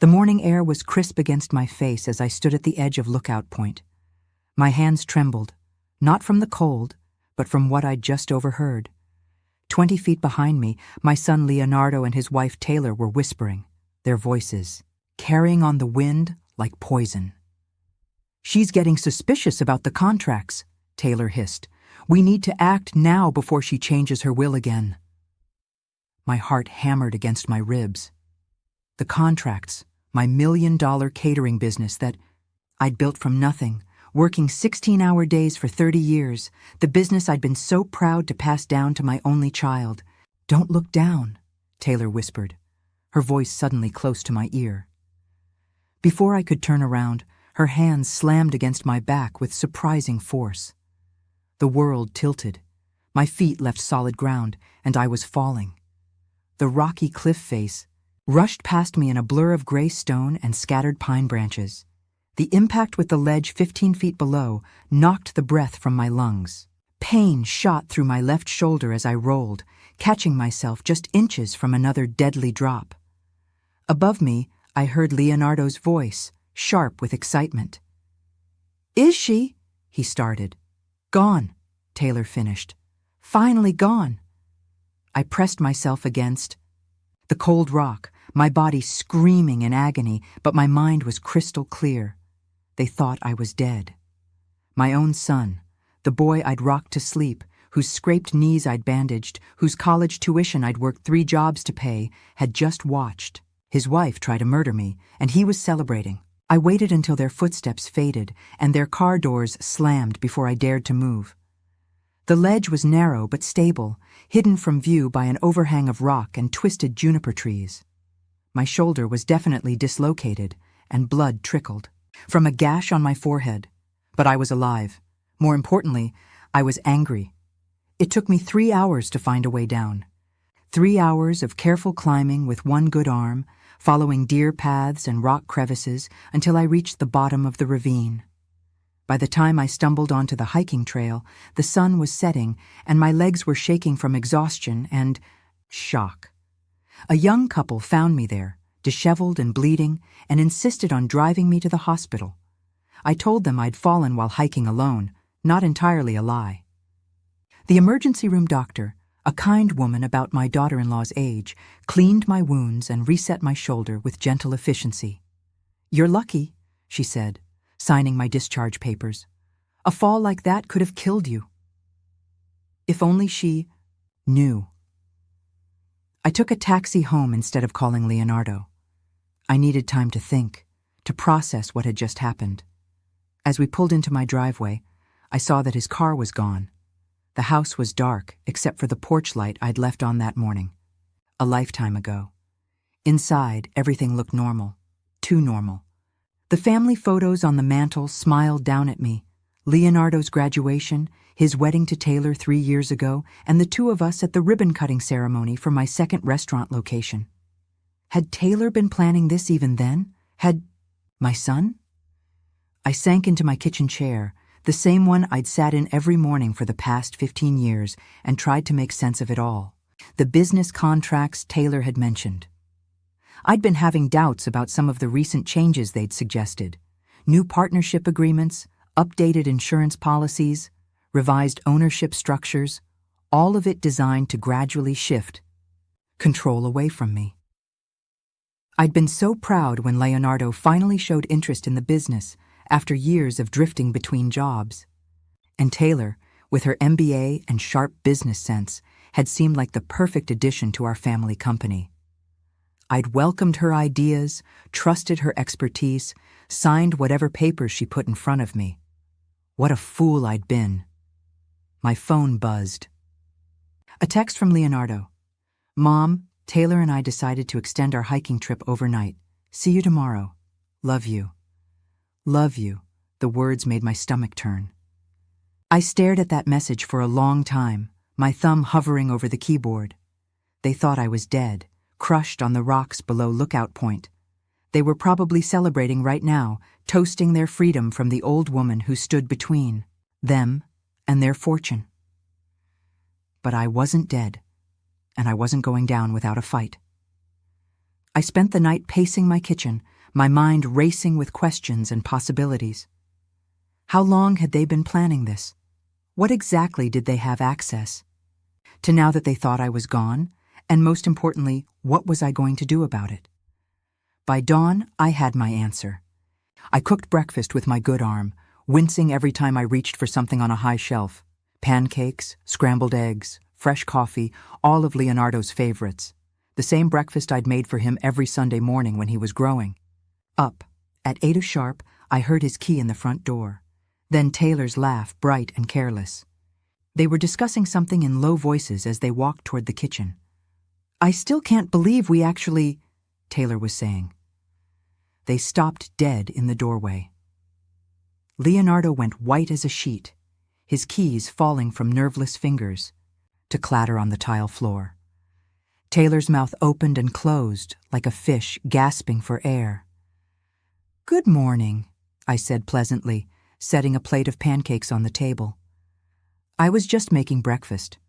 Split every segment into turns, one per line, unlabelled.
The morning air was crisp against my face as I stood at the edge of Lookout Point. My hands trembled, not from the cold, but from what I'd just overheard. 20 feet behind me, my son Leonardo and his wife Taylor were whispering, their voices carrying on the wind like poison. "She's getting suspicious about the contracts," Taylor hissed. "We need to act now before she changes her will again." My heart hammered against my ribs. The contracts, my $1 million catering business that I'd built from nothing, working 16-hour days for 30 years, the business I'd been so proud to pass down to my only child. "Don't look down," Taylor whispered, her voice suddenly close to my ear. Before I could turn around, her hands slammed against my back with surprising force. The world tilted. My feet left solid ground, and I was falling. The rocky cliff face rushed past me in a blur of gray stone and scattered pine branches. The impact with the ledge 15 feet below knocked the breath from my lungs. Pain shot through my left shoulder as I rolled, catching myself just inches from another deadly drop. Above me, I heard Leonardo's voice, sharp with excitement. "Is she?" he started. "Gone," Taylor finished. "Finally gone." I pressed myself against the cold rock, my body screaming in agony, but my mind was crystal clear. They thought I was dead. My own son, the boy I'd rocked to sleep, whose scraped knees I'd bandaged, whose college tuition I'd worked 3 jobs to pay, had just watched his wife try to murder me, and he was celebrating. I waited until their footsteps faded and their car doors slammed before I dared to move. The ledge was narrow but stable, hidden from view by an overhang of rock and twisted juniper trees. My shoulder was definitely dislocated, and blood trickled from a gash on my forehead. But I was alive. More importantly, I was angry. It took me 3 hours to find a way down. 3 hours of careful climbing with one good arm, following deer paths and rock crevices until I reached the bottom of the ravine. By the time I stumbled onto the hiking trail, the sun was setting and my legs were shaking from exhaustion and shock. A young couple found me there, disheveled and bleeding, and insisted on driving me to the hospital. I told them I'd fallen while hiking alone, not entirely a lie. The emergency room doctor, a kind woman about my daughter-in-law's age, cleaned my wounds and reset my shoulder with gentle efficiency. "You're lucky," she said, signing my discharge papers. "A fall like that could have killed you." If only she knew. I took a taxi home instead of calling Leonardo. I needed time to think, to process what had just happened. As we pulled into my driveway, I saw that his car was gone. The house was dark, except for the porch light I'd left on that morning, a lifetime ago. Inside, everything looked normal, too normal. The family photos on the mantel smiled down at me. Leonardo's graduation, his wedding to Taylor 3 years ago, and the 2 of us at the ribbon-cutting ceremony for my second restaurant location. Had Taylor been planning this even then? Had my son? I sank into my kitchen chair, the same one I'd sat in every morning for the past 15 years, and tried to make sense of it all. The business contracts Taylor had mentioned. I'd been having doubts about some of the recent changes they'd suggested. New partnership agreements, updated insurance policies, revised ownership structures, all of it designed to gradually shift control away from me. I'd been so proud when Leonardo finally showed interest in the business after years of drifting between jobs. And Taylor, with her MBA and sharp business sense, had seemed like the perfect addition to our family company. I'd welcomed her ideas, trusted her expertise, signed whatever papers she put in front of me. What a fool I'd been. My phone buzzed. A text from Leonardo. "Mom, Taylor and I decided to extend our hiking trip overnight. See you tomorrow. Love you." Love you, the words made my stomach turn. I stared at that message for a long time, my thumb hovering over the keyboard. They thought I was dead, crushed on the rocks below Lookout Point. They were probably celebrating right now, toasting their freedom from the old woman who stood between them and their fortune. But I wasn't dead, and I wasn't going down without a fight. I spent the night pacing my kitchen, my mind racing with questions and possibilities. How long had they been planning this? What exactly did they have access to now that they thought I was gone? And most importantly, what was I going to do about it? By dawn, I had my answer. I cooked breakfast with my good arm, wincing every time I reached for something on a high shelf. Pancakes, scrambled eggs, fresh coffee, all of Leonardo's favorites. The same breakfast I'd made for him every Sunday morning when he was growing. Up, at 8 sharp, I heard his key in the front door. Then Taylor's laugh, bright and careless. They were discussing something in low voices as they walked toward the kitchen. "I still can't believe we actually," Taylor was saying. They stopped dead in the doorway. Leonardo went white as a sheet, his keys falling from nerveless fingers to clatter on the tile floor. Taylor's mouth opened and closed like a fish gasping for air. "Good morning," I said pleasantly, setting a plate of pancakes on the table. "I was just making breakfast.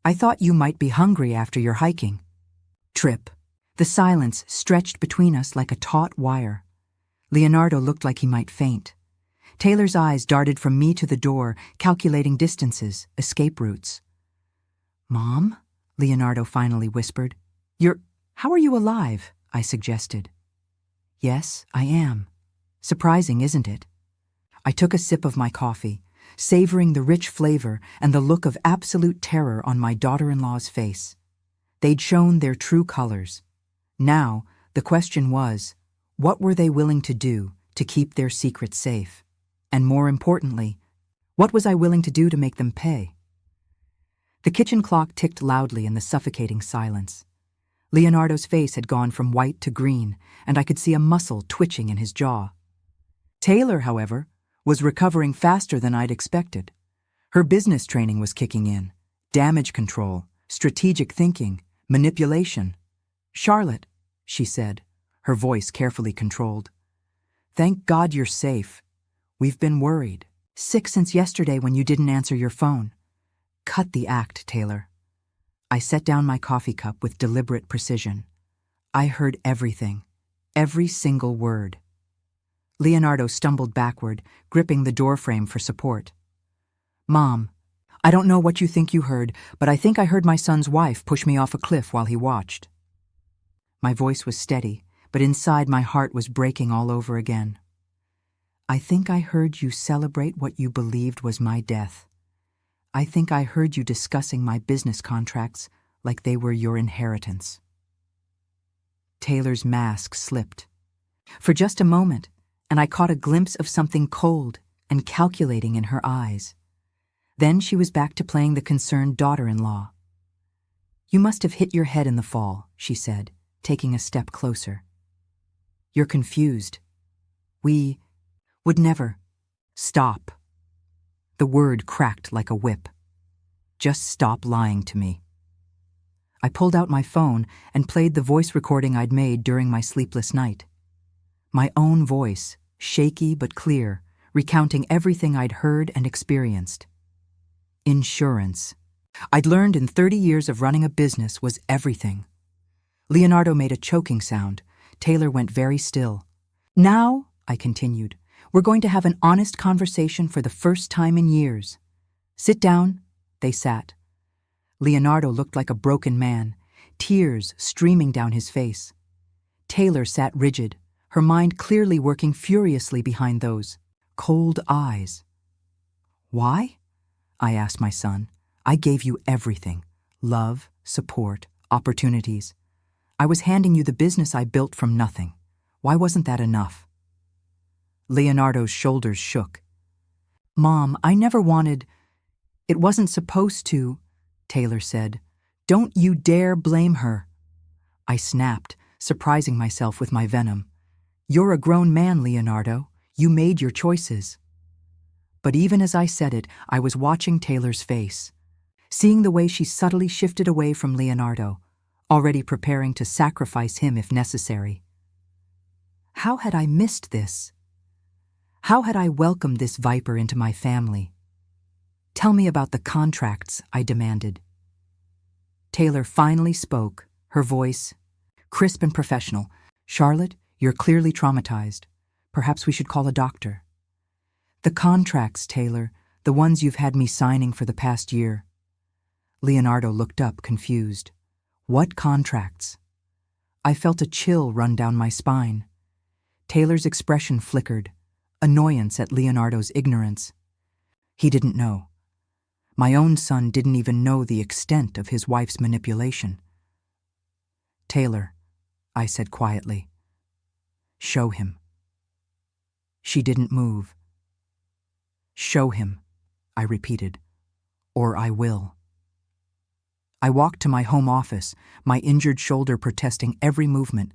I thought you might be hungry after your hiking." Trip. The silence stretched between us like a taut wire. Leonardo looked like he might faint. Taylor's eyes darted from me to the door, calculating distances, escape routes. "Mom?" Leonardo finally whispered. How are you alive?" I suggested. "Yes, I am. Surprising, isn't it?" I took a sip of my coffee, savoring the rich flavor and the look of absolute terror on my daughter-in-law's face. They'd shown their true colors. Now, the question was, what were they willing to do to keep their secret safe? And more importantly, what was I willing to do to make them pay? The kitchen clock ticked loudly in the suffocating silence. Leonardo's face had gone from white to green, and I could see a muscle twitching in his jaw. Taylor, however, was recovering faster than I'd expected. Her business training was kicking in. Damage control, strategic thinking, manipulation. "Charlotte," she said, her voice carefully controlled. "Thank God you're safe. We've been worried. Sick since yesterday when you didn't answer your phone." "Cut the act, Taylor." I set down my coffee cup with deliberate precision. I heard everything, every single word. Leonardo stumbled backward, gripping the doorframe for support. "Mom, I don't know what you think you heard, but I think I heard my son's wife push me off a cliff while he watched." My voice was steady, but inside my heart was breaking all over again. "I think I heard you celebrate what you believed was my death. I think I heard you discussing my business contracts like they were your inheritance." Taylor's mask slipped. For just a moment, and I caught a glimpse of something cold and calculating in her eyes. Then she was back to playing the concerned daughter-in-law. "You must have hit your head in the fall," she said, taking a step closer. "You're confused. We would never." "Stop." The word cracked like a whip. "Just stop lying to me." I pulled out my phone and played the voice recording I'd made during my sleepless night. My own voice, shaky but clear, recounting everything I'd heard and experienced. Insurance. I'd learned in 30 years of running a business was everything. Leonardo made a choking sound. Taylor went very still. "Now," I continued, "we're going to have an honest conversation for the first time in years. Sit down." They sat. Leonardo looked like a broken man, tears streaming down his face. Taylor sat rigid, her mind clearly working furiously behind those cold eyes. "Why?" I asked my son. "I gave you everything. Love, support, opportunities. I was handing you the business I built from nothing. Why wasn't that enough?" Leonardo's shoulders shook. "Mom, I never wanted—" "It wasn't supposed to," Taylor said. "Don't you dare blame her." I snapped, surprising myself with my venom. "You're a grown man, Leonardo. You made your choices." But even as I said it, I was watching Taylor's face, seeing the way she subtly shifted away from Leonardo, already preparing to sacrifice him if necessary. How had I missed this? How had I welcomed this viper into my family? "Tell me about the contracts," I demanded. Taylor finally spoke, her voice crisp and professional. "Charlotte, You're clearly traumatized. Perhaps we should call a doctor. The contracts, Taylor, the ones you've had me signing for the past year. Leonardo looked up, confused. What contracts? I felt a chill run down my spine. Taylor's expression flickered, annoyance at Leonardo's ignorance. He didn't know. My own son didn't even know the extent of his wife's manipulation. Taylor, I said quietly. Show him. She didn't move. Show him, I repeated, or I will. I walked to my home office, my injured shoulder protesting every movement,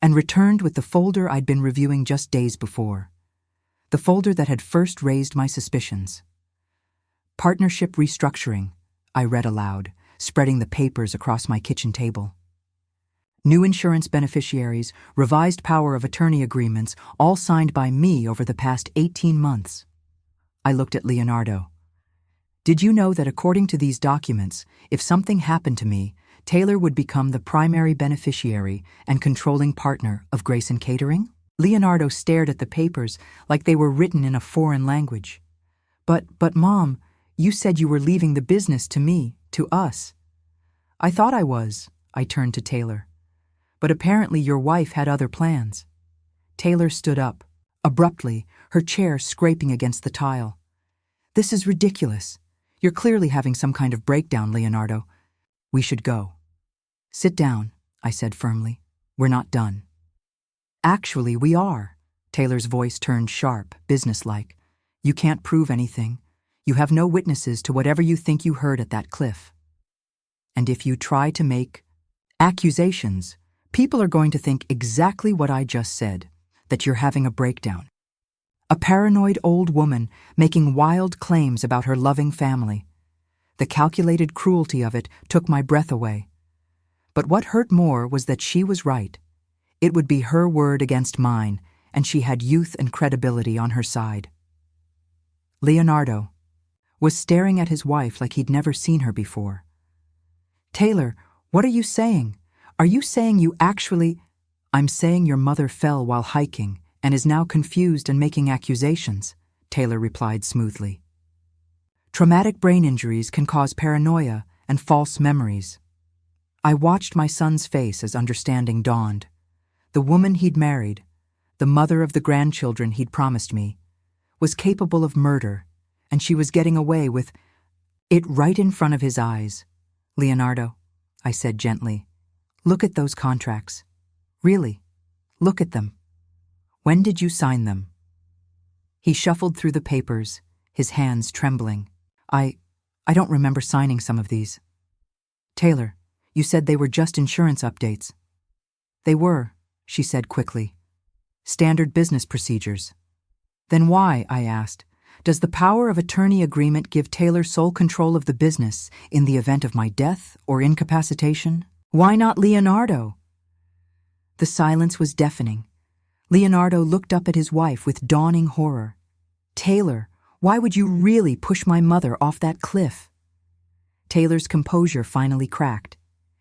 and returned with the folder I'd been reviewing just days before. The folder that had first raised my suspicions. Partnership restructuring, I read aloud, spreading the papers across my kitchen table. New insurance beneficiaries, revised power of attorney agreements, all signed by me over the past 18 months. I looked at Leonardo. Did you know that according to these documents, if something happened to me, Taylor would become the primary beneficiary and controlling partner of Grayson Catering? Leonardo stared at the papers like they were written in a foreign language. But Mom, you said you were leaving the business to me, to us. I thought I was, I turned to Taylor. But apparently your wife had other plans. Taylor stood up, abruptly, her chair scraping against the tile. This is ridiculous. You're clearly having some kind of breakdown, Leonardo. We should go. Sit down, I said firmly. We're not done. Actually, we are. Taylor's voice turned sharp, businesslike. You can't prove anything. You have no witnesses to whatever you think you heard at that cliff. And if you try to make accusations, people are going to think exactly what I just said, that you're having a breakdown. A paranoid old woman making wild claims about her loving family. The calculated cruelty of it took my breath away. But what hurt more was that she was right. It would be her word against mine, and she had youth and credibility on her side. Leonardo was staring at his wife like he'd never seen her before. Taylor, what are you saying? Are you saying you actually— I'm saying your mother fell while hiking and is now confused and making accusations, Taylor replied smoothly. Traumatic brain injuries can cause paranoia and false memories. I watched my son's face as understanding dawned. The woman he'd married, the mother of the grandchildren he'd promised me, was capable of murder, and she was getting away with it right in front of his eyes. Leonardo, I said gently, look at those contracts. Really, look at them. When did you sign them? He shuffled through the papers, his hands trembling. I don't remember signing some of these. Taylor, you said they were just insurance updates. They were, she said quickly. Standard business procedures. Then why, I asked, does the power of attorney agreement give Taylor sole control of the business in the event of my death or incapacitation? Why not Leonardo? The silence was deafening. Leonardo looked up at his wife with dawning horror. Taylor, why would you really push my mother off that cliff? Taylor's composure finally cracked.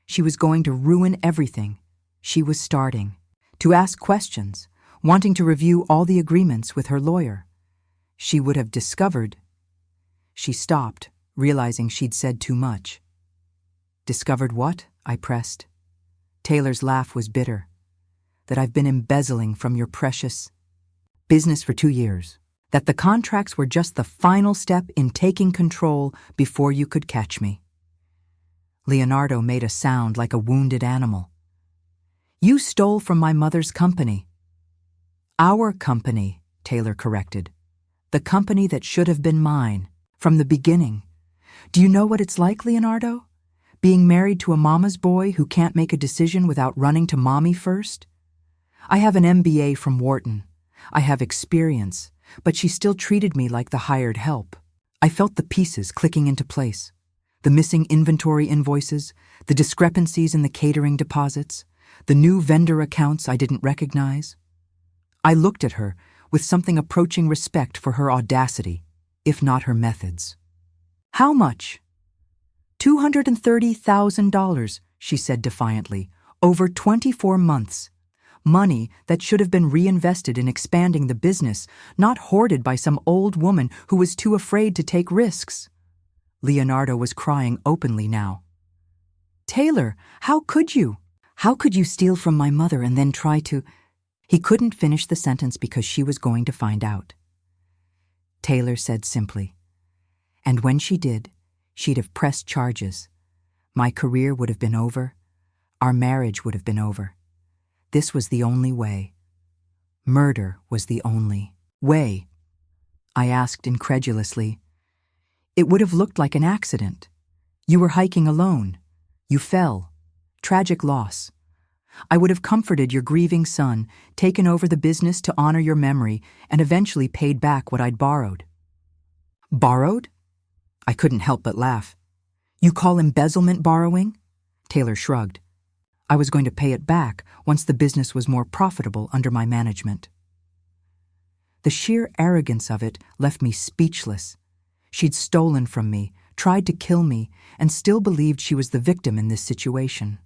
She was going to ruin everything. She was starting to ask questions, wanting to review all the agreements with her lawyer. She would have discovered. She stopped, realizing she'd said too much. Discovered what? I pressed. Taylor's laugh was bitter. That I've been embezzling from your precious business for 2 years. That the contracts were just the final step in taking control before you could catch me. Leonardo made a sound like a wounded animal. You stole from my mother's company. Our company, Taylor corrected. The company that should have been mine, from the beginning. Do you know what it's like, Leonardo? Being married to a mama's boy who can't make a decision without running to mommy first? I have an MBA from Wharton. I have experience, but she still treated me like the hired help. I felt the pieces clicking into place. The missing inventory invoices, the discrepancies in the catering deposits, the new vendor accounts I didn't recognize. I looked at her with something approaching respect for her audacity, if not her methods. How much? $230,000, she said defiantly, over 24 months. Money that should have been reinvested in expanding the business, not hoarded by some old woman who was too afraid to take risks. Leonardo was crying openly now. "Taylor, how could you? How could you steal from my mother and then try to—" He couldn't finish the sentence because she was going to find out. Taylor said simply, "And when she did, she'd have pressed charges. My career would have been over. Our marriage would have been over. This was the only way. Murder was the only way." I asked incredulously. "It would have looked like an accident. You were hiking alone. You fell. Tragic loss. I would have comforted your grieving son, taken over the business to honor your memory, and eventually paid back what I'd borrowed." "Borrowed?" I couldn't help but laugh. "You call embezzlement borrowing?" Taylor shrugged. "I was going to pay it back once the business was more profitable under my management." The sheer arrogance of it left me speechless. She'd stolen from me, tried to kill me, and still believed she was the victim in this situation.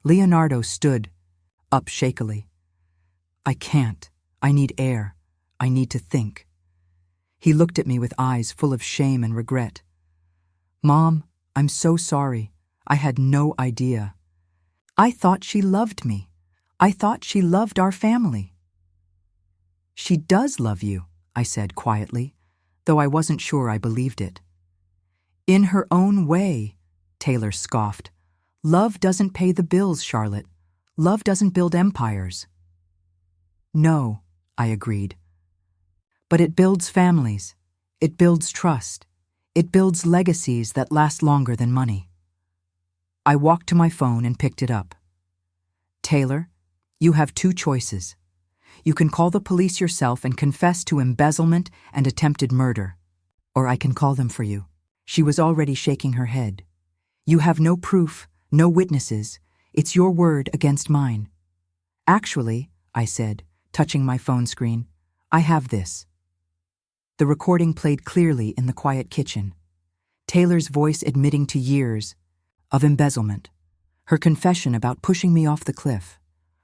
Leonardo stood up shakily. "I can't. I need air. I need to think." He looked at me with eyes full of shame and regret. "Mom, I'm so sorry. I had no idea. I thought she loved me. I thought she loved our family." "She does love you," I said quietly, though I wasn't sure I believed it. "In her own way," Taylor scoffed. "Love doesn't pay the bills, Charlotte. Love doesn't build empires." "No," I agreed. "But it builds families. It builds trust. It builds legacies that last longer than money." I walked to my phone and picked it up. "Taylor, you have two choices. You can call the police yourself and confess to embezzlement and attempted murder, or I can call them for you." She was already shaking her head. "You have no proof, no witnesses. It's your word against mine." "Actually," I said, touching my phone screen, "I have this." The recording played clearly in the quiet kitchen. Taylor's voice admitting to years of embezzlement, her confession about pushing me off the cliff,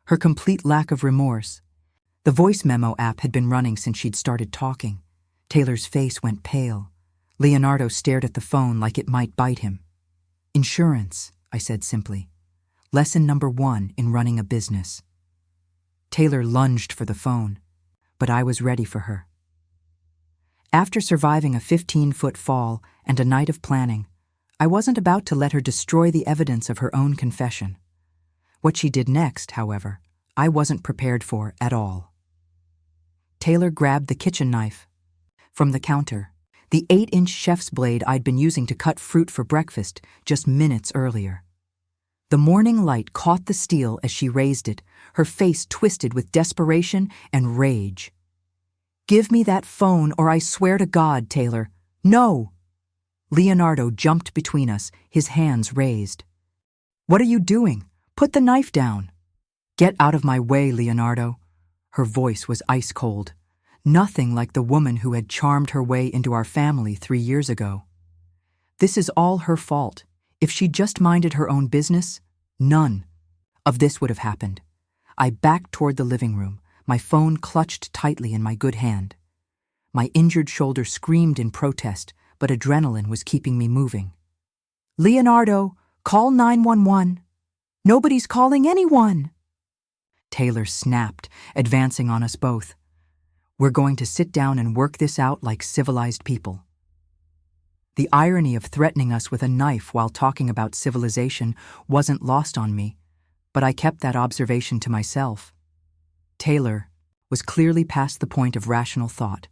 her complete lack of remorse. The voice memo app had been running since she'd started talking. Taylor's face went pale. Leonardo stared at the phone like it might bite him. "Insurance," I said simply. "Lesson number 1 in running a business." Taylor lunged for the phone, but I was ready for her. After surviving a 15-foot fall and a night of planning, I wasn't about to let her destroy the evidence of her own confession. What she did next, however, I wasn't prepared for at all. Taylor grabbed the kitchen knife from the counter, the 8-inch chef's blade I'd been using to cut fruit for breakfast just minutes earlier. The morning light caught the steel as she raised it, her face twisted with desperation and rage. "Give me that phone or I swear to God, Taylor. No!" Leonardo jumped between us, his hands raised. "What are you doing? Put the knife down." "Get out of my way, Leonardo." Her voice was ice cold. Nothing like the woman who had charmed her way into our family 3 years ago. This is all her fault. If she'd just minded her own business, none of this would have happened. I backed toward the living room, my phone clutched tightly in my good hand. My injured shoulder screamed in protest, but adrenaline was keeping me moving. "Leonardo, call 911. Nobody's calling anyone." Taylor snapped, advancing on us both. "We're going to sit down and work this out like civilized people." The irony of threatening us with a knife while talking about civilization wasn't lost on me, but I kept that observation to myself. Taylor was clearly past the point of rational thought.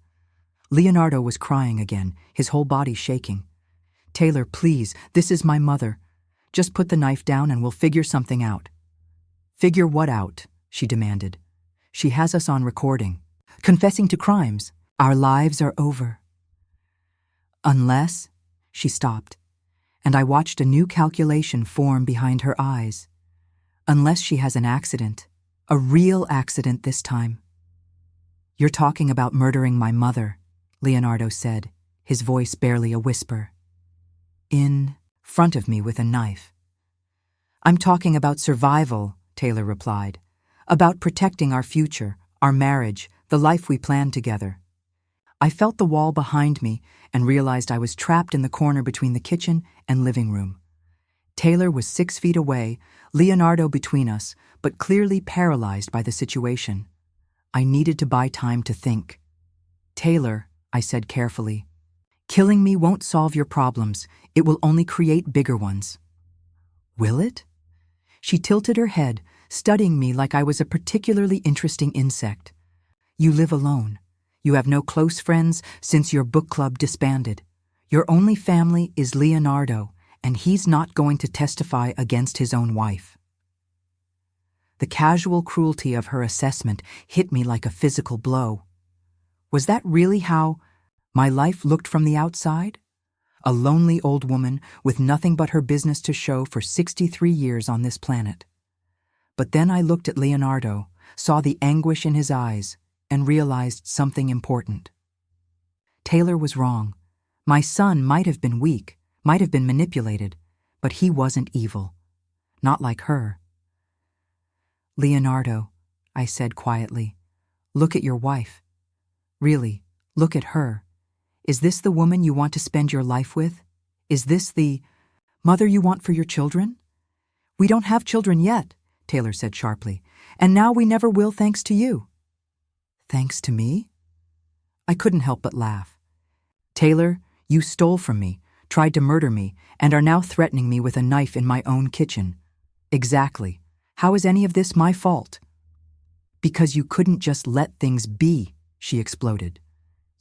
Leonardo was crying again, his whole body shaking. "Taylor, please, this is my mother. Just put the knife down and we'll figure something out." "Figure what out?" she demanded. "She has us on recording. Confessing to crimes. Our lives are over." "Unless—" She stopped, and I watched a new calculation form behind her eyes. "Unless she has an accident. A real accident this time." "You're talking about murdering my mother," Leonardo said, his voice barely a whisper. "In front of me with a knife." "I'm talking about survival," Taylor replied. About protecting our future, our marriage, the life we planned together. I felt the wall behind me and realized I was trapped in the corner between the kitchen and living room. Taylor was 6 feet away, Leonardo between us, but clearly paralyzed by the situation. I needed to buy time to think. "Taylor," I said carefully, "killing me won't solve your problems. It will only create bigger ones." "Will it?" She tilted her head, studying me like I was a particularly interesting insect. "You live alone. You have no close friends since your book club disbanded. Your only family is Leonardo, and he's not going to testify against his own wife." The casual cruelty of her assessment hit me like a physical blow. Was that really how my life looked from the outside? A lonely old woman with nothing but her business to show for 63 years on this planet. But then I looked at Leonardo, saw the anguish in his eyes, and realized something important. Taylor was wrong. My son might have been weak, might have been manipulated, but he wasn't evil. Not like her. "Leonardo," I said quietly, "look at your wife. Really, look at her. Is this the woman you want to spend your life with? Is this the mother you want for your children?" "We don't have children yet," Taylor said sharply, "and now we never will thanks to you." "Thanks to me?" I couldn't help but laugh. "Taylor, you stole from me, tried to murder me, and are now threatening me with a knife in my own kitchen." "Exactly. How is any of this my fault?" "Because you couldn't just let things be," she exploded.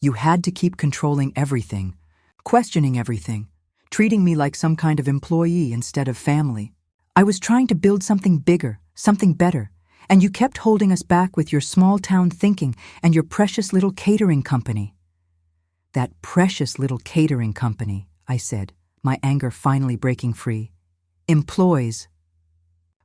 "You had to keep controlling everything, questioning everything, treating me like some kind of employee instead of family. I was trying to build something bigger, something better, and you kept holding us back with your small-town thinking and your precious little catering company." "That precious little catering company," I said, my anger finally breaking free, "employs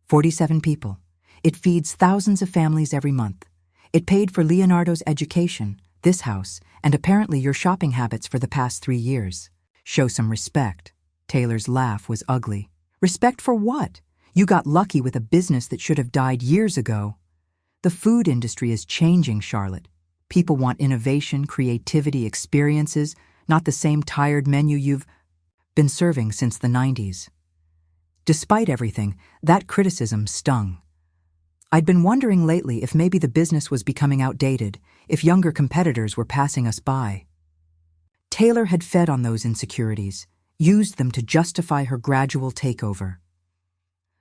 47 people. It feeds thousands of families every month. It paid for Leonardo's education, this house, and apparently your shopping habits for the past 3 years. Show some respect." Taylor's laugh was ugly. "Respect for what? You got lucky with a business that should have died years ago." "The food industry is changing, Charlotte. People want innovation, creativity, experiences, not the same tired menu you've been serving since the 90s. Despite everything, that criticism stung. I'd been wondering lately if maybe the business was becoming outdated, if younger competitors were passing us by. Taylor had fed on those insecurities, used them to justify her gradual takeover.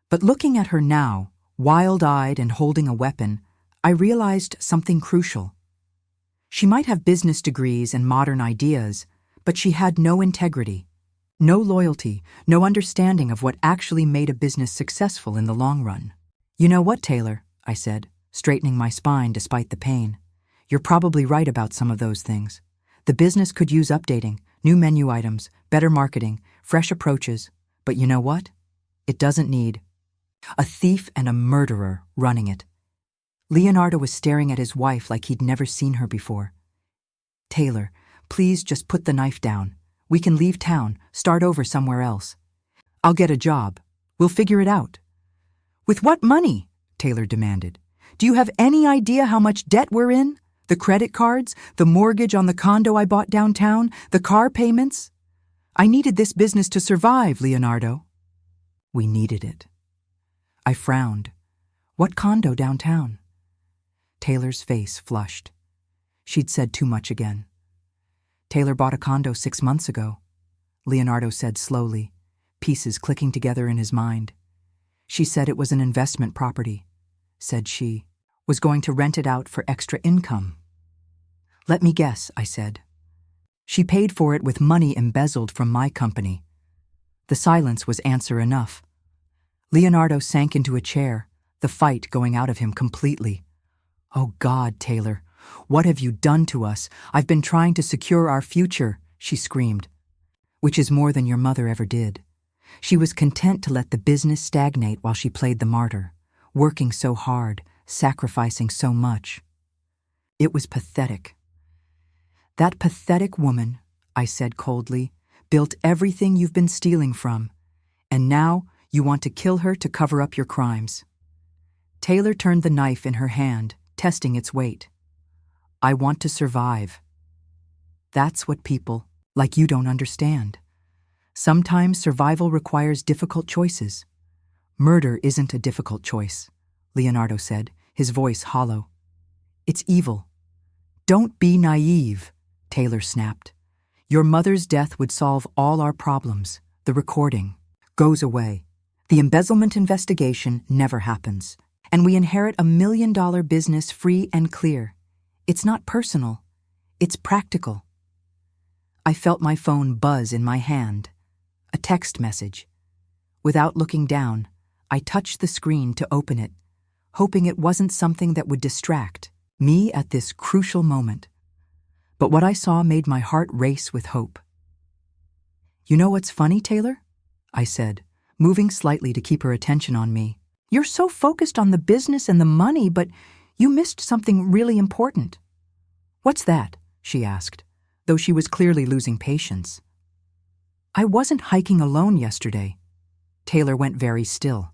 But looking at her now, wild-eyed and holding a weapon, I realized something crucial. She might have business degrees and modern ideas, but she had no integrity, no loyalty, no understanding of what actually made a business successful in the long run. "You know what, Taylor?" I said, straightening my spine despite the pain. "You're probably right about some of those things. The business could use updating, new menu items, better marketing, fresh approaches. But you know what? It doesn't need a thief and a murderer running it." Leonardo was staring at his wife like he'd never seen her before. "Taylor, please just put the knife down. We can leave town, start over somewhere else. I'll get a job. We'll figure it out." "With what money?" Taylor demanded. "Do you have any idea how much debt we're in? The credit cards, the mortgage on the condo I bought downtown, the car payments? I needed this business to survive, Leonardo." "We needed it." I frowned. "What condo downtown?" Taylor's face flushed. She'd said too much again. "Taylor bought a condo 6 months ago," Leonardo said slowly, pieces clicking together in his mind. "She said it was an investment property. Said she was going to rent it out for extra income." "Let me guess," I said. "She paid for it with money embezzled from my company." The silence was answer enough. Leonardo sank into a chair, the fight going out of him completely. "Oh God, Taylor, what have you done to us? I've been trying to secure our future," she screamed. "Which is more than your mother ever did. She was content to let the business stagnate while she played the martyr, working so hard, sacrificing so much. It was pathetic." "That pathetic woman," I said coldly, "built everything you've been stealing from, and now you want to kill her to cover up your crimes." Taylor turned the knife in her hand, testing its weight. I want to survive. That's what people like you don't understand. Sometimes survival requires difficult choices. Murder isn't a difficult choice, Leonardo said, his voice hollow. It's evil. Don't be naive, Taylor snapped. Your mother's death would solve all our problems. The recording goes away. The embezzlement investigation never happens. And we inherit $1 million business free and clear. It's not personal. It's practical. I felt my phone buzz in my hand. A text message. Without looking down, I touched the screen to open it, hoping it wasn't something that would distract me at this crucial moment. But what I saw made my heart race with hope. You know what's funny, Taylor? I said, moving slightly to keep her attention on me. You're so focused on the business and the money, but you missed something really important. What's that? She asked, though she was clearly losing patience. I wasn't hiking alone yesterday. Taylor went very still.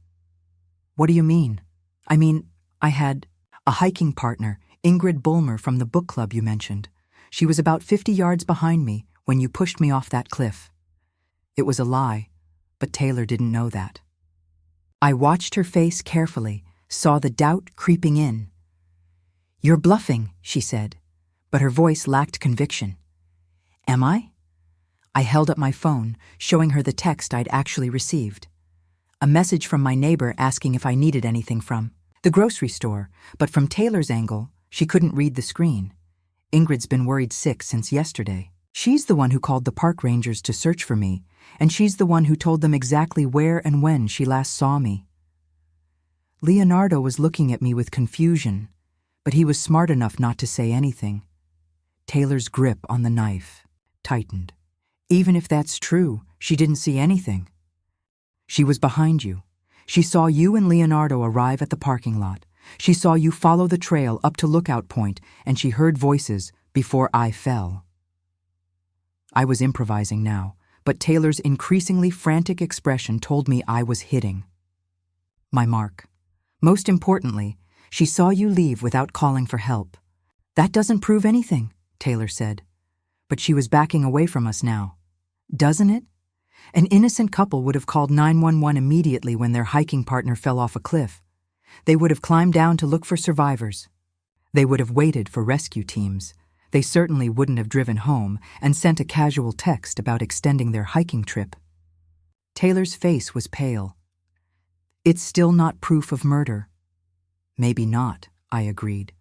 What do you mean? I had a hiking partner, Ingrid Bulmer from the book club you mentioned. She was about 50 yards behind me when you pushed me off that cliff. It was a lie, but Taylor didn't know that. I watched her face carefully, saw the doubt creeping in. You're bluffing, she said, but her voice lacked conviction. Am I? I held up my phone, showing her the text I'd actually received. A message from my neighbor asking if I needed anything from the grocery store, but from Taylor's angle, she couldn't read the screen. Ingrid's been worried sick since yesterday. She's the one who called the park rangers to search for me, and she's the one who told them exactly where and when she last saw me. Leonardo was looking at me with confusion, but he was smart enough not to say anything. Taylor's grip on the knife tightened. Even if that's true, she didn't see anything. She was behind you. She saw you and Leonardo arrive at the parking lot. She saw you follow the trail up to Lookout Point, and she heard voices before I fell. I was improvising now, but Taylor's increasingly frantic expression told me I was hitting my mark. Most importantly, she saw you leave without calling for help. That doesn't prove anything, Taylor said. But she was backing away from us now. Doesn't it? An innocent couple would have called 911 immediately when their hiking partner fell off a cliff. They would have climbed down to look for survivors. They would have waited for rescue teams. They certainly wouldn't have driven home and sent a casual text about extending their hiking trip. Taylor's face was pale. It's still not proof of murder. Maybe not, I agreed.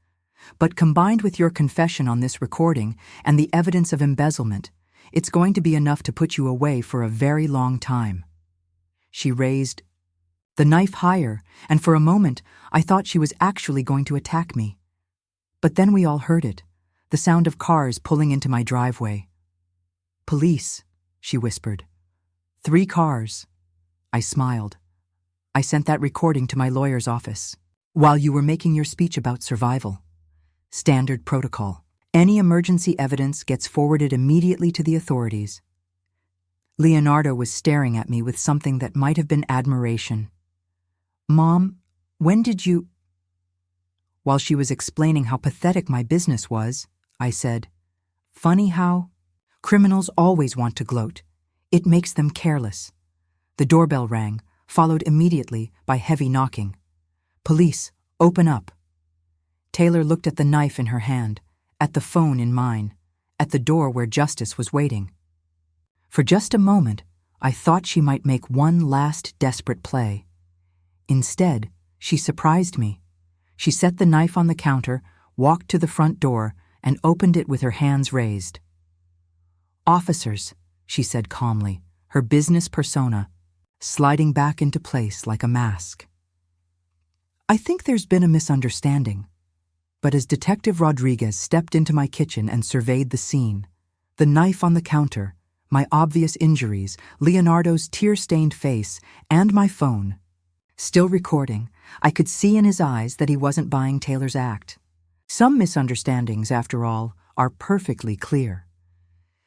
But combined with your confession on this recording and the evidence of embezzlement, it's going to be enough to put you away for a very long time. She raised the knife higher, and for a moment I thought she was actually going to attack me. But then we all heard it, the sound of cars pulling into my driveway. Police, she whispered. 3 cars. I smiled. I sent that recording to my lawyer's office while you were making your speech about survival. Standard protocol. Any emergency evidence gets forwarded immediately to the authorities. Leonardo was staring at me with something that might have been admiration. Mom, when did you... While she was explaining how pathetic my business was, I said, funny how criminals always want to gloat. It makes them careless. The doorbell rang, followed immediately by heavy knocking. Police, open up. Taylor looked at the knife in her hand, at the phone in mine, at the door where justice was waiting. For just a moment, I thought she might make one last desperate play. Instead, she surprised me. She set the knife on the counter, walked to the front door, and opened it with her hands raised. Officers, she said calmly, her business persona sliding back into place like a mask. I think there's been a misunderstanding. But as Detective Rodriguez stepped into my kitchen and surveyed the scene, the knife on the counter, my obvious injuries, Leonardo's tear-stained face, and my phone, still recording, I could see in his eyes that he wasn't buying Taylor's act. Some misunderstandings, after all, are perfectly clear.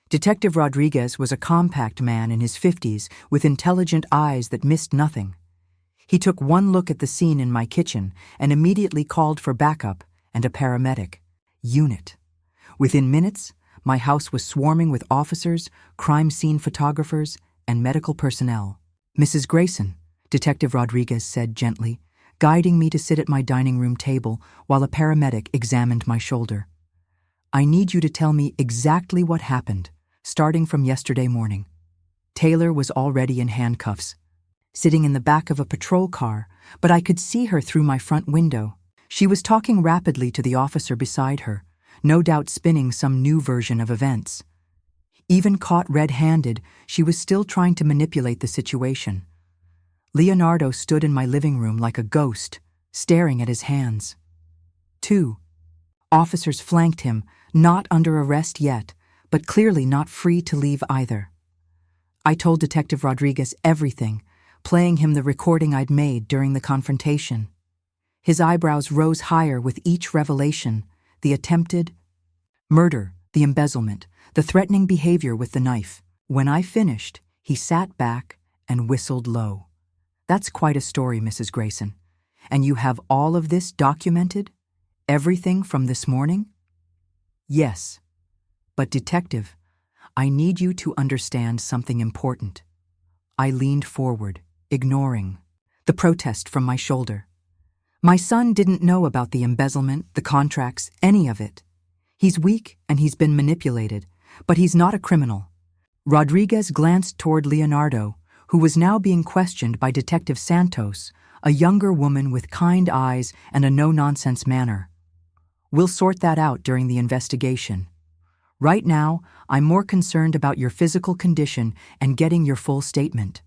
Detective Rodriguez was a compact man in his 50s with intelligent eyes that missed nothing. He took one look at the scene in my kitchen and immediately called for backup and a paramedic unit. Within minutes, my house was swarming with officers, crime scene photographers, and medical personnel. "Mrs. Grayson," Detective Rodriguez said gently, guiding me to sit at my dining room table while a paramedic examined my shoulder. "I need you to tell me exactly what happened, starting from yesterday morning." Taylor was already in handcuffs, sitting in the back of a patrol car, but I could see her through my front window. She was talking rapidly to the officer beside her, no doubt spinning some new version of events. Even caught red-handed, she was still trying to manipulate the situation. Leonardo stood in my living room like a ghost, staring at his hands. 2 officers flanked him, not under arrest yet, but clearly not free to leave either. I told Detective Rodriguez everything, playing him the recording I'd made during the confrontation. His eyebrows rose higher with each revelation: the attempted murder, the embezzlement, the threatening behavior with the knife. When I finished, he sat back and whistled low. "That's quite a story, Mrs. Grayson. And you have all of this documented? Everything from this morning?" "Yes. But Detective, I need you to understand something important." I leaned forward, ignoring the protest from my shoulder. "My son didn't know about the embezzlement, the contracts, any of it. He's weak and he's been manipulated, but he's not a criminal." Rodriguez glanced toward Leonardo, who was now being questioned by Detective Santos, a younger woman with kind eyes and a no-nonsense manner. "We'll sort that out during the investigation. Right now, I'm more concerned about your physical condition and getting your full statement."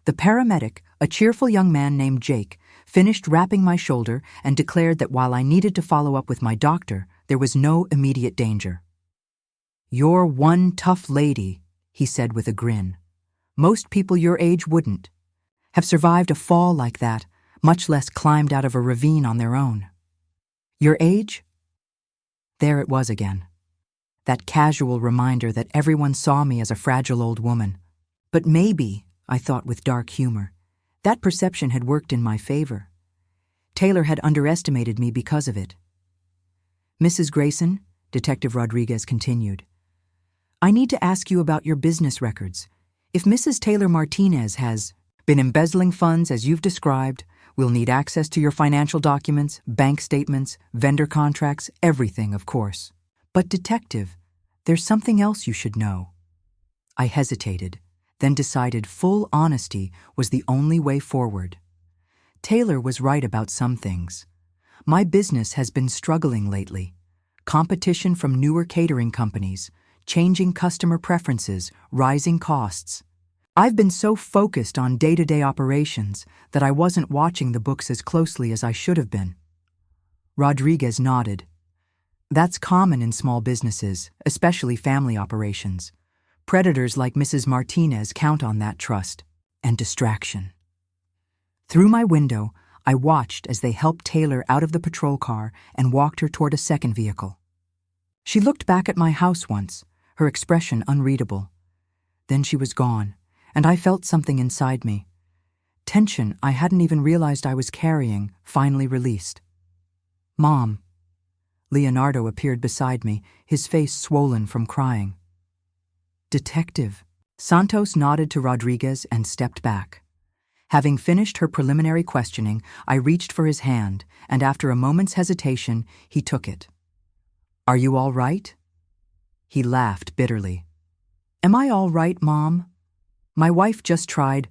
The paramedic, a cheerful young man named Jake, finished wrapping my shoulder and declared that while I needed to follow up with my doctor, there was no immediate danger. "You're one tough lady," he said with a grin. "Most people your age wouldn't have survived a fall like that, much less climbed out of a ravine on their own." "Your age?" There it was again. That casual reminder that everyone saw me as a fragile old woman. But maybe, I thought with dark humor, that perception had worked in my favor. Taylor had underestimated me because of it. "Mrs. Grayson," Detective Rodriguez continued, "I need to ask you about your business records. If Mrs. Taylor Martinez has been embezzling funds as you've described, we'll need access to your financial documents, bank statements, vendor contracts, everything, of course. But Detective, there's something else you should know." I hesitated, then decided full honesty was the only way forward. Taylor was right about some things. My business has been struggling lately. Competition from newer catering companies, changing customer preferences, rising costs. I've been so focused on day-to-day operations that I wasn't watching the books as closely as I should have been. Rodriguez nodded. "That's common in small businesses, especially family operations. Predators like Mrs. Martinez count on that trust and distraction." Through my window, I watched as they helped Taylor out of the patrol car and walked her toward a second vehicle. She looked back at my house once, her expression unreadable. Then she was gone, and I felt something inside me. Tension I hadn't even realized I was carrying finally released. "Mom." Leonardo appeared beside me, his face swollen from crying. "Detective." Santos nodded to Rodriguez and stepped back. Having finished her preliminary questioning, I reached for his hand, and after a moment's hesitation, he took it. "Are you all right?" He laughed bitterly. "Am I all right, Mom? My wife just tried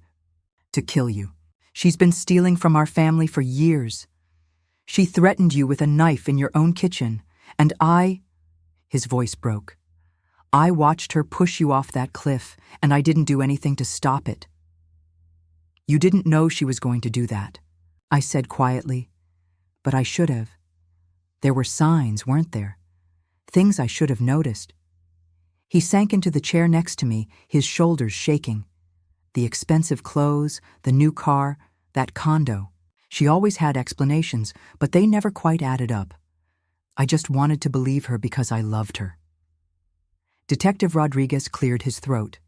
to kill you. She's been stealing from our family for years. She threatened you with a knife in your own kitchen, and His voice broke. "I watched her push you off that cliff, and I didn't do anything to stop it." "You didn't know she was going to do that," I said quietly. "But I should have. There were signs, weren't there? Things I should have noticed." He sank into the chair next to me, his shoulders shaking. The expensive clothes, the new car, that condo. She always had explanations, but they never quite added up. I just wanted to believe her because I loved her. Detective Rodriguez cleared his throat.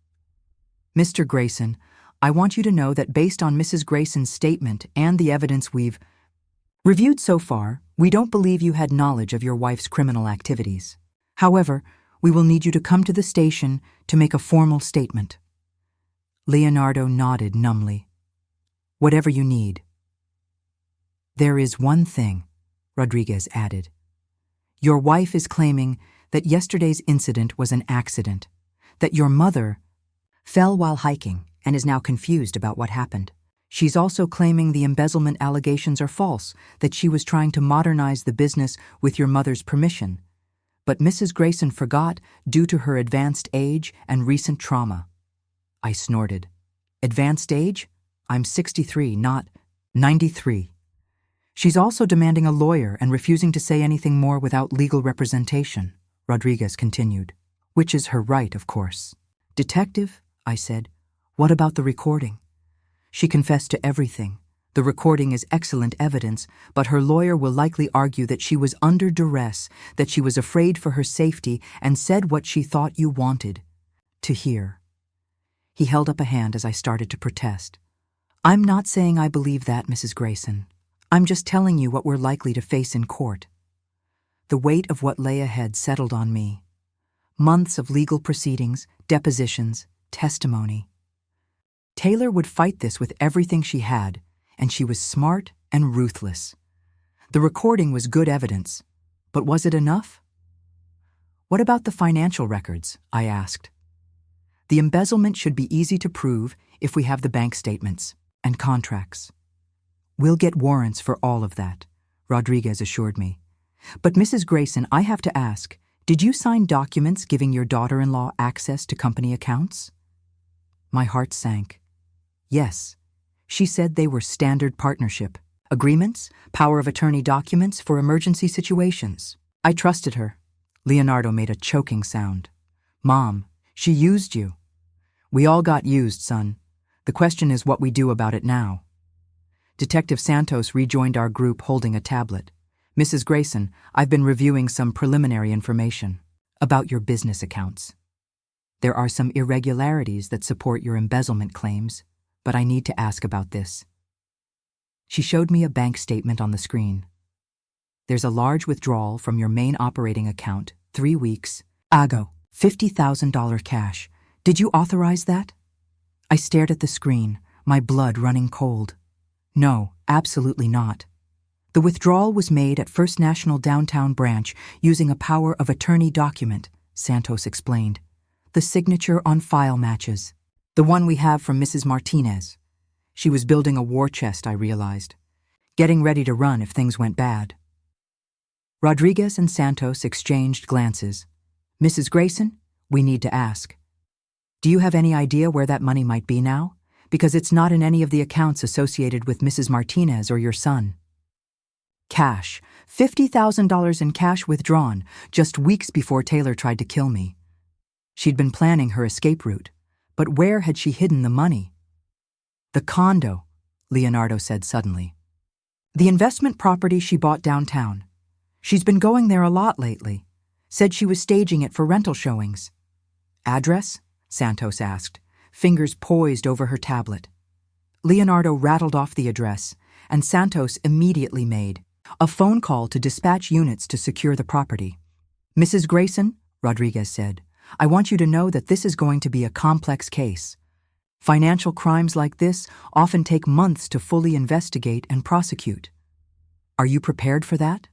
"Mr. Grayson, I want you to know that based on Mrs. Grayson's statement and the evidence we've reviewed so far, we don't believe you had knowledge of your wife's criminal activities. However, we will need you to come to the station to make a formal statement. Leonardo nodded numbly. Whatever you need. There is one thing, Rodriguez added. Your wife is claiming that yesterday's incident was an accident, that your mother fell while hiking and is now confused about what happened. She's also claiming the embezzlement allegations are false, that she was trying to modernize the business with your mother's permission. But Mrs. Grayson forgot due to her advanced age and recent trauma. I snorted. Advanced age? I'm 63, not 93. She's also demanding a lawyer and refusing to say anything more without legal representation, Rodriguez continued. Which is her right, of course. Detective, I said, what about the recording? She confessed to everything. The recording is excellent evidence, but her lawyer will likely argue that she was under duress, that she was afraid for her safety, and said what she thought you wanted to hear. He held up a hand as I started to protest. I'm not saying I believe that, Mrs. Grayson. I'm just telling you what we're likely to face in court. The weight of what lay ahead settled on me. Months of legal proceedings, depositions, testimony. Taylor would fight this with everything she had, and she was smart and ruthless. The recording was good evidence, but was it enough? What about the financial records? I asked. The embezzlement should be easy to prove if we have the bank statements and contracts. We'll get warrants for all of that, Rodriguez assured me. But Mrs. Grayson, I have to ask, did you sign documents giving your daughter-in-law access to company accounts? My heart sank. Yes. She said they were standard partnership agreements, power of attorney documents for emergency situations. I trusted her. Leonardo made a choking sound. Mom, she used you. We all got used, son. The question is what we do about it now. Detective Santos rejoined our group holding a tablet. Mrs. Grayson, I've been reviewing some preliminary information about your business accounts. There are some irregularities that support your embezzlement claims, but I need to ask about this. She showed me a bank statement on the screen. There's a large withdrawal from your main operating account, 3 weeks ago, $50,000 cash. Did you authorize that? I stared at the screen, my blood running cold. No, absolutely not. The withdrawal was made at First National Downtown Branch using a power of attorney document, Santos explained. The signature on file matches. The one we have from Mrs. Martinez. She was building a war chest, I realized. Getting ready to run if things went bad. Rodriguez and Santos exchanged glances. Mrs. Grayson, we need to ask. Do you have any idea where that money might be now? Because it's not in any of the accounts associated with Mrs. Martinez or your son. Cash. $50,000 in cash withdrawn, just weeks before Taylor tried to kill me. She'd been planning her escape route, but where had she hidden the money? The condo, Leonardo said suddenly. The investment property she bought downtown. She's been going there a lot lately. Said she was staging it for rental showings. Address? Santos asked, fingers poised over her tablet. Leonardo rattled off the address, and Santos immediately made a phone call to dispatch units to secure the property. Mrs. Grayson, Rodriguez said, I want you to know that this is going to be a complex case. Financial crimes like this often take months to fully investigate and prosecute. Are you prepared for that?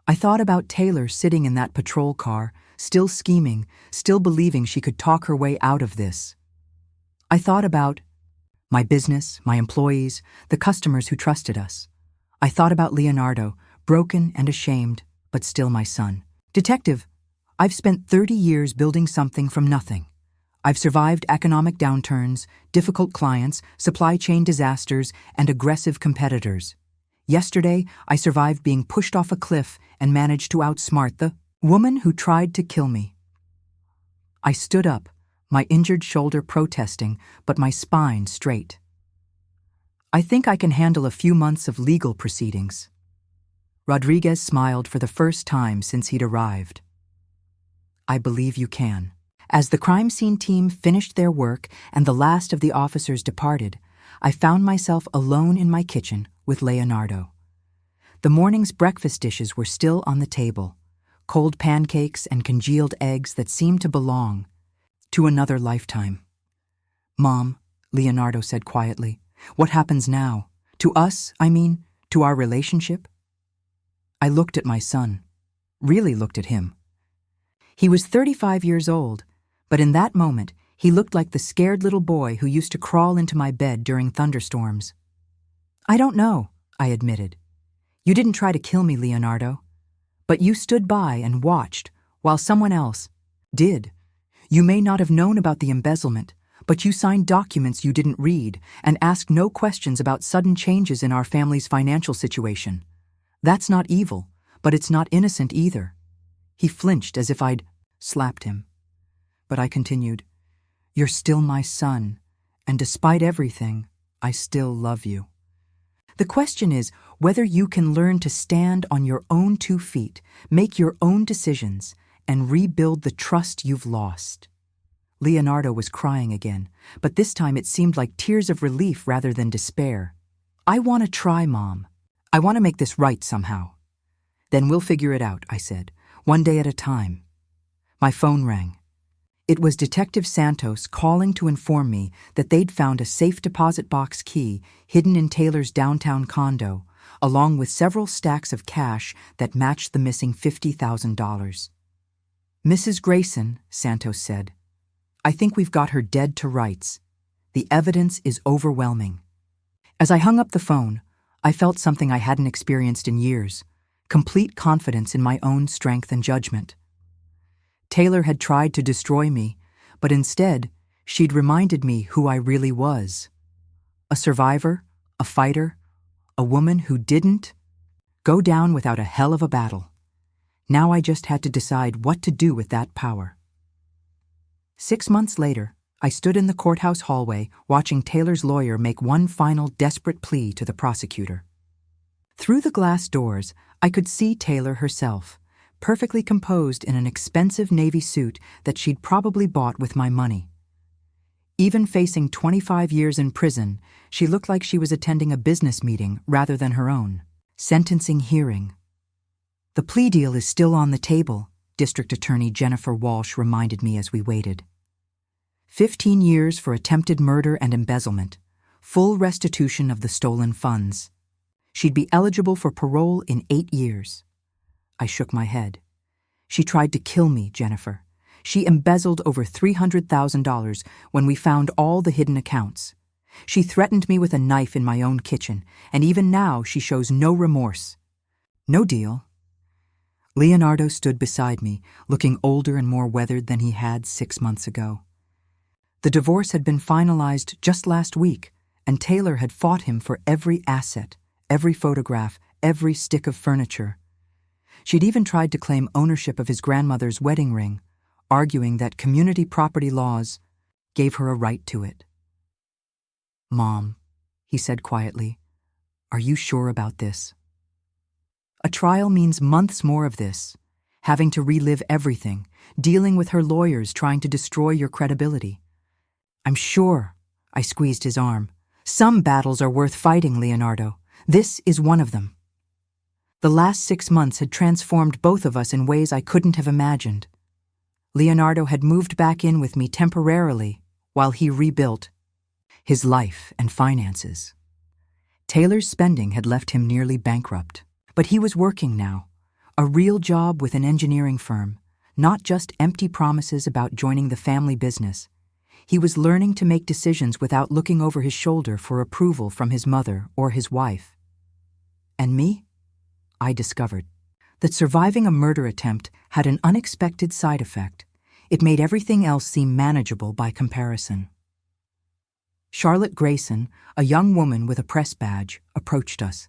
I thought about Taylor sitting in that patrol car, still scheming, still believing she could talk her way out of this. I thought about my business, my employees, the customers who trusted us. I thought about Leonardo, broken and ashamed, but still my son. Detective, I've spent 30 years building something from nothing. I've survived economic downturns, difficult clients, supply chain disasters, and aggressive competitors. Yesterday, I survived being pushed off a cliff and managed to outsmart the woman who tried to kill me. I stood up, my injured shoulder protesting, but my spine straight. I think I can handle a few months of legal proceedings. Rodriguez smiled for the first time since he'd arrived. I believe you can. As the crime scene team finished their work and the last of the officers departed, I found myself alone in my kitchen with Leonardo. The morning's breakfast dishes were still on the table, cold pancakes and congealed eggs that seemed to belong to another lifetime. "Mom," Leonardo said quietly, "what happens now? To us, I mean, to our relationship?" I looked at my son, really looked at him. He was 35 years old, but in that moment, he looked like the scared little boy who used to crawl into my bed during thunderstorms. "I don't know," I admitted. "You didn't try to kill me, Leonardo. But you stood by and watched while someone else did. You may not have known about the embezzlement, but you signed documents you didn't read and asked no questions about sudden changes in our family's financial situation. That's not evil, but it's not innocent either." He flinched as if I'd slapped him. But I continued, "You're still my son, and despite everything, I still love you. The question is whether you can learn to stand on your own 2 feet, make your own decisions, and rebuild the trust you've lost." Leonardo was crying again, but this time it seemed like tears of relief rather than despair. "I want to try, Mom. I want to make this right somehow." "Then we'll figure it out," I said, "one day at a time." My phone rang. It was Detective Santos calling to inform me that they'd found a safe deposit box key hidden in Taylor's downtown condo, along with several stacks of cash that matched the missing $50,000. "Mrs. Grayson," Santos said, "I think we've got her dead to rights. The evidence is overwhelming." As I hung up the phone, I felt something I hadn't experienced in years, complete confidence in my own strength and judgment. Taylor had tried to destroy me, but instead, she'd reminded me who I really was. A survivor, a fighter, a woman who didn't go down without a hell of a battle. Now I just had to decide what to do with that power. 6 months later, I stood in the courthouse hallway watching Taylor's lawyer make one final desperate plea to the prosecutor. Through the glass doors, I could see Taylor herself, perfectly composed in an expensive navy suit that she'd probably bought with my money. Even facing 25 years in prison, she looked like she was attending a business meeting rather than her own sentencing hearing. "The plea deal is still on the table," District Attorney Jennifer Walsh reminded me as we waited. 15 years for attempted murder and embezzlement, full restitution of the stolen funds. She'd be eligible for parole in 8 years. I shook my head. "She tried to kill me, Jennifer. She embezzled over $300,000 when we found all the hidden accounts. She threatened me with a knife in my own kitchen, and even now she shows no remorse. No deal." Leonardo stood beside me, looking older and more weathered than he had 6 months ago. The divorce had been finalized just last week, and Taylor had fought him for every asset, every photograph, every stick of furniture. She'd even tried to claim ownership of his grandmother's wedding ring, arguing that community property laws gave her a right to it. "Mom," he said quietly, "are you sure about this? A trial means months more of this, having to relive everything, dealing with her lawyers trying to destroy your credibility." "I'm sure," I squeezed his arm. "Some battles are worth fighting, Leonardo. This is one of them." The last 6 months had transformed both of us in ways I couldn't have imagined. Leonardo had moved back in with me temporarily while he rebuilt his life and finances. Taylor's spending had left him nearly bankrupt, but he was working now, a real job with an engineering firm, not just empty promises about joining the family business. He was learning to make decisions without looking over his shoulder for approval from his mother or his wife. And me? I discovered that surviving a murder attempt had an unexpected side effect. It made everything else seem manageable by comparison. Charlotte Grayson, a young woman with a press badge, approached us.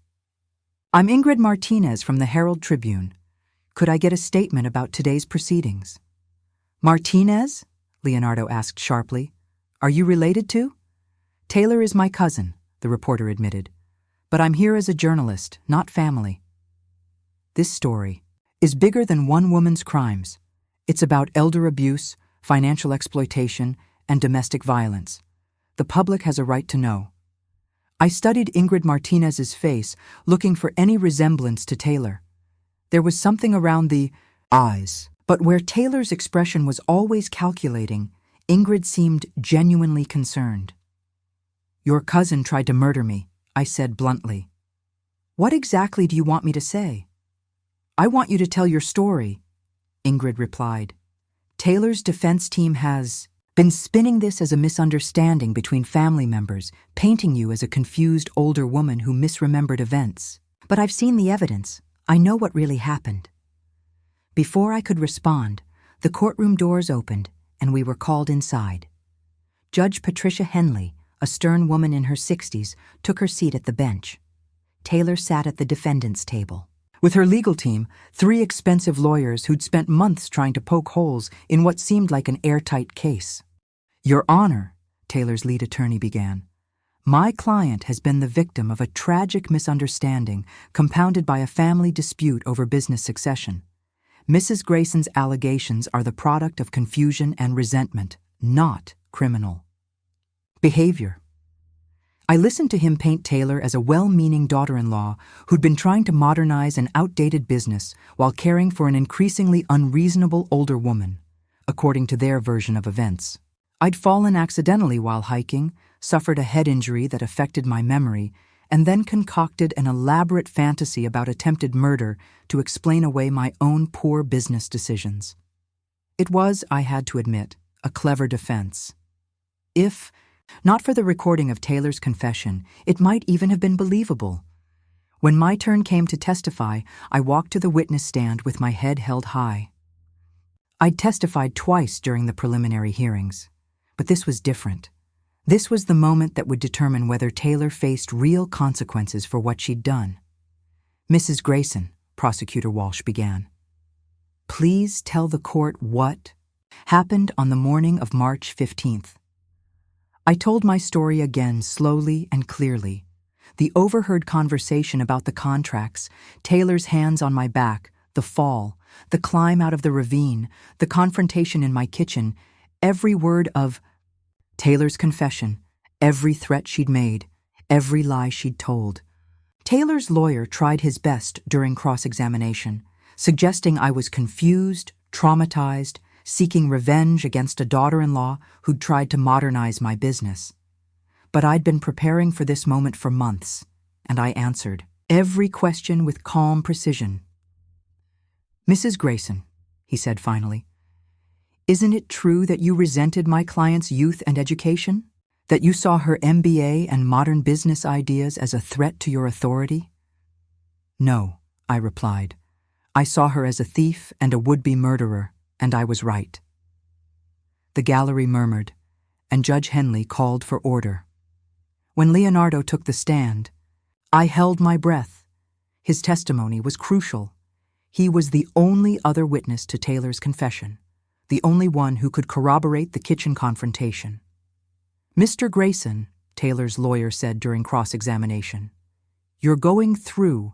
"I'm Ingrid Martinez from the Herald Tribune. Could I get a statement about today's proceedings?" "Martinez?" Leonardo asked sharply. "Are you related to?" "Taylor is my cousin," the reporter admitted. "But I'm here as a journalist, not family." This story is bigger than one woman's crimes. It's about elder abuse, financial exploitation, and domestic violence. The public has a right to know. I studied Ingrid Martinez's face, looking for any resemblance to Taylor. There was something around the eyes, but where Taylor's expression was always calculating, Ingrid seemed genuinely concerned. "Your cousin tried to murder me," I said bluntly. "What exactly do you want me to say?" "I want you to tell your story," Ingrid replied. "Taylor's defense team has been spinning this as a misunderstanding between family members, painting you as a confused older woman who misremembered events. But I've seen the evidence. I know what really happened." Before I could respond, the courtroom doors opened and we were called inside. Judge Patricia Henley, a stern woman in her 60s, took her seat at the bench. Taylor sat at the defendant's table. With her legal team, 3 expensive lawyers who'd spent months trying to poke holes in what seemed like an airtight case. "Your Honor," Taylor's lead attorney began, "my client has been the victim of a tragic misunderstanding compounded by a family dispute over business succession. Mrs. Grayson's allegations are the product of confusion and resentment, not criminal behavior." I listened to him paint Taylor as a well-meaning daughter-in-law who'd been trying to modernize an outdated business while caring for an increasingly unreasonable older woman, according to their version of events. I'd fallen accidentally while hiking, suffered a head injury that affected my memory, and then concocted an elaborate fantasy about attempted murder to explain away my own poor business decisions. It was, I had to admit, a clever defense. If not for the recording of Taylor's confession, it might even have been believable. When my turn came to testify, I walked to the witness stand with my head held high. I'd testified twice during the preliminary hearings, but this was different. This was the moment that would determine whether Taylor faced real consequences for what she'd done. "Mrs. Grayson," Prosecutor Walsh began, "please tell the court what happened on the morning of March 15th. I told my story again slowly and clearly. The overheard conversation about the contracts, Taylor's hands on my back, the fall, the climb out of the ravine, the confrontation in my kitchen, every word of Taylor's confession, every threat she'd made, every lie she'd told. Taylor's lawyer tried his best during cross-examination, suggesting I was confused, traumatized, seeking revenge against a daughter-in-law who'd tried to modernize my business. But I'd been preparing for this moment for months, and I answered every question with calm precision. "Mrs. Grayson," he said finally, "isn't it true that you resented my client's youth and education? That you saw her MBA and modern business ideas as a threat to your authority?" "No," I replied. "I saw her as a thief and a would-be murderer, and I was right." The gallery murmured, and Judge Henley called for order. When Leonardo took the stand, I held my breath. His testimony was crucial. He was the only other witness to Taylor's confession, the only one who could corroborate the kitchen confrontation. "Mr. Grayson," Taylor's lawyer said during cross-examination, "you're going through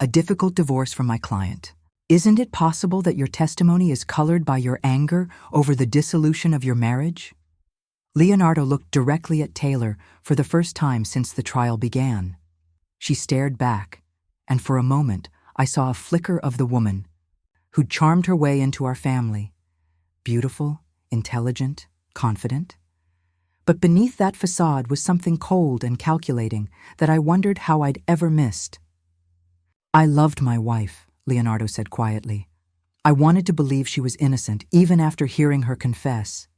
a difficult divorce from my client. Isn't it possible that your testimony is colored by your anger over the dissolution of your marriage?" Leonardo looked directly at Taylor for the first time since the trial began. She stared back, and for a moment I saw a flicker of the woman who'd charmed her way into our family. Beautiful, intelligent, confident. But beneath that facade was something cold and calculating that I wondered how I'd ever missed. "I loved my wife," Leonardo said quietly. "I wanted to believe she was innocent even after hearing her confess,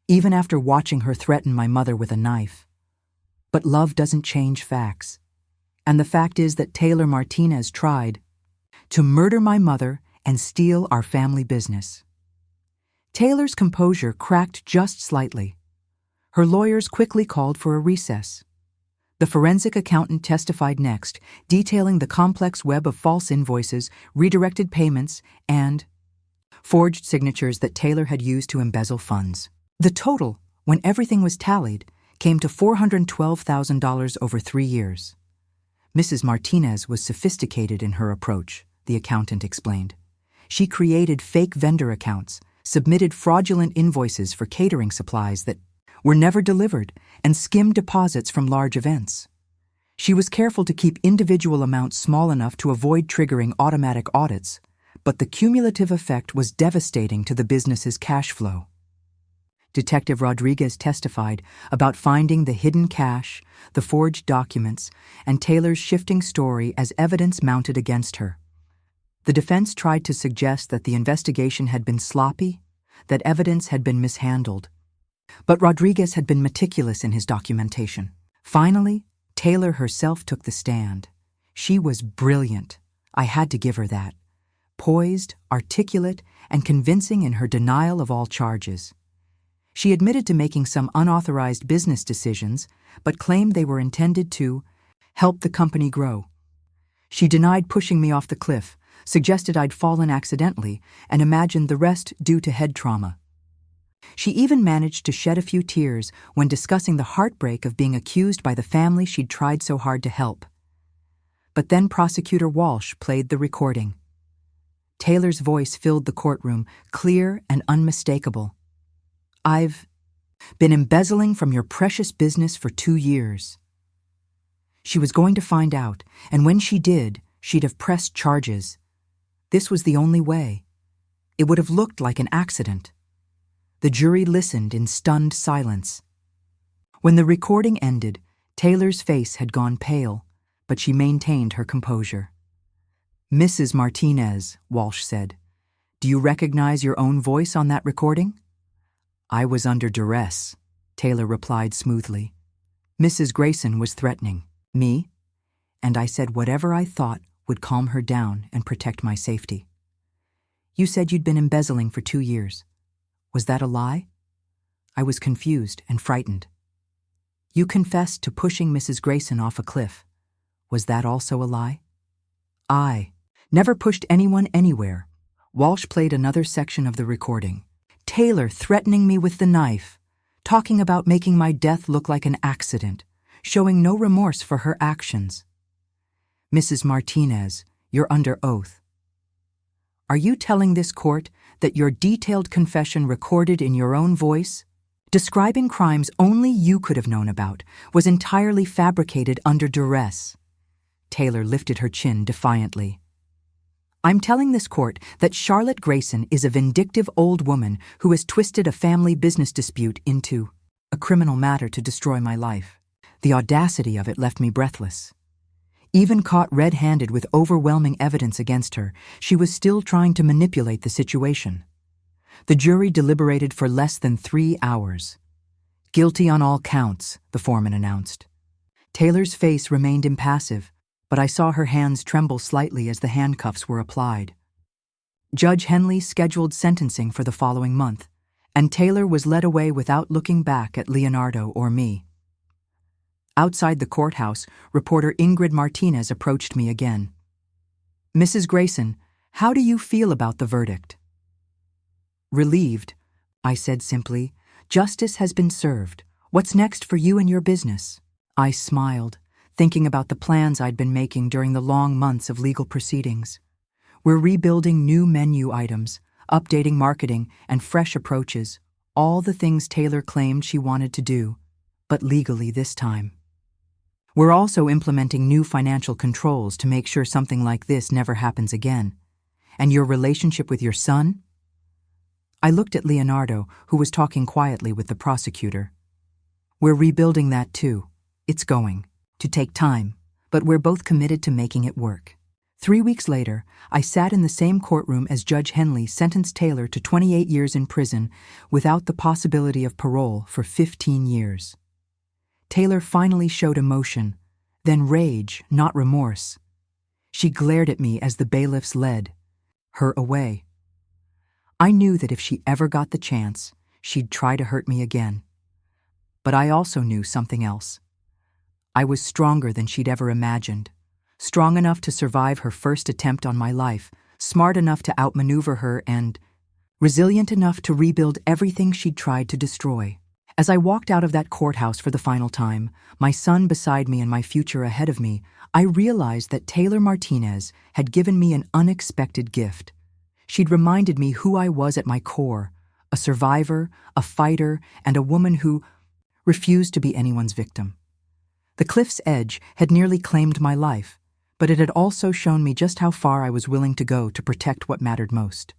even after watching her threaten my mother with a knife. But love doesn't change facts. And the fact is that Taylor Martinez tried to murder my mother and steal our family business." Taylor's composure cracked just slightly. Her lawyers quickly called for a recess. The forensic accountant testified next, detailing the complex web of false invoices, redirected payments, and forged signatures that Taylor had used to embezzle funds. The total, when everything was tallied, came to $412,000 over 3 years. Mrs. Martinez was sophisticated in her approach, the accountant explained. She created fake vendor accounts, submitted fraudulent invoices for catering supplies that were never delivered, and skimmed deposits from large events. She was careful to keep individual amounts small enough to avoid triggering automatic audits, but the cumulative effect was devastating to the business's cash flow. Detective Rodriguez testified about finding the hidden cash, the forged documents, and Taylor's shifting story as evidence mounted against her. The defense tried to suggest that the investigation had been sloppy, that evidence had been mishandled. But Rodriguez had been meticulous in his documentation. Finally, Taylor herself took the stand. She was brilliant. I had to give her that. Poised, articulate, and convincing in her denial of all charges. She admitted to making some unauthorized business decisions, but claimed they were intended to help the company grow. She denied pushing me off the cliff, suggested I'd fallen accidentally, and imagined the rest due to head trauma. She even managed to shed a few tears when discussing the heartbreak of being accused by the family she'd tried so hard to help. But then Prosecutor Walsh played the recording. Taylor's voice filled the courtroom, clear and unmistakable. "I've been embezzling from your precious business for 2 years." She was going to find out, and when she did, she'd have pressed charges. This was the only way. It would have looked like an accident. The jury listened in stunned silence. When the recording ended, Taylor's face had gone pale, but she maintained her composure. "Mrs. Martinez," Walsh said, "do you recognize your own voice on that recording?" "I was under duress," Taylor replied smoothly. "Mrs. Grayson was threatening me, and I said whatever I thought would calm her down and protect my safety." "You said you'd been embezzling for 2 years. Was that a lie?" I was confused and frightened. "You confessed to pushing Mrs. Grayson off a cliff. Was that also a lie?" "I never pushed anyone anywhere." Walsh played another section of the recording. "Taylor threatening me with the knife, talking about making my death look like an accident, showing no remorse for her actions." "Mrs. Martinez, you're under oath. Are you telling this court that your detailed confession recorded in your own voice, describing crimes only you could have known about, was entirely fabricated under duress?" Taylor lifted her chin defiantly. "I'm telling this court that Charlotte Grayson is a vindictive old woman who has twisted a family business dispute into a criminal matter to destroy my life." The audacity of it left me breathless. Even caught red-handed with overwhelming evidence against her, she was still trying to manipulate the situation. The jury deliberated for less than 3 hours. "Guilty on all counts," the foreman announced. Taylor's face remained impassive, but I saw her hands tremble slightly as the handcuffs were applied. Judge Henley scheduled sentencing for the following month, and Taylor was led away without looking back at Leonardo or me. Outside the courthouse, reporter Ingrid Martinez approached me again. "Mrs. Grayson, how do you feel about the verdict?" "Relieved," I said simply. "Justice has been served. What's next for you and your business?" I smiled, thinking about the plans I'd been making during the long months of legal proceedings. We're rebuilding new menu items, updating marketing, and fresh approaches, all the things Taylor claimed she wanted to do, but legally this time. We're also implementing new financial controls to make sure something like this never happens again. And your relationship with your son? I looked at Leonardo, who was talking quietly with the prosecutor. "We're rebuilding that too. It's going to take time, but we're both committed to making it work." 3 weeks later, I sat in the same courtroom as Judge Henley sentenced Taylor to 28 years in prison without the possibility of parole for 15 years. Taylor finally showed emotion, then rage, not remorse. She glared at me as the bailiffs led her away. I knew that if she ever got the chance, she'd try to hurt me again. But I also knew something else. I was stronger than she'd ever imagined, strong enough to survive her first attempt on my life, smart enough to outmaneuver her, and resilient enough to rebuild everything she'd tried to destroy. As I walked out of that courthouse for the final time, my son beside me and my future ahead of me, I realized that Taylor Martinez had given me an unexpected gift. She'd reminded me who I was at my core, a survivor, a fighter, and a woman who refused to be anyone's victim. The cliff's edge had nearly claimed my life, but it had also shown me just how far I was willing to go to protect what mattered most.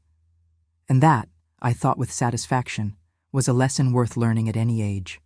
And that, I thought with satisfaction, was a lesson worth learning at any age.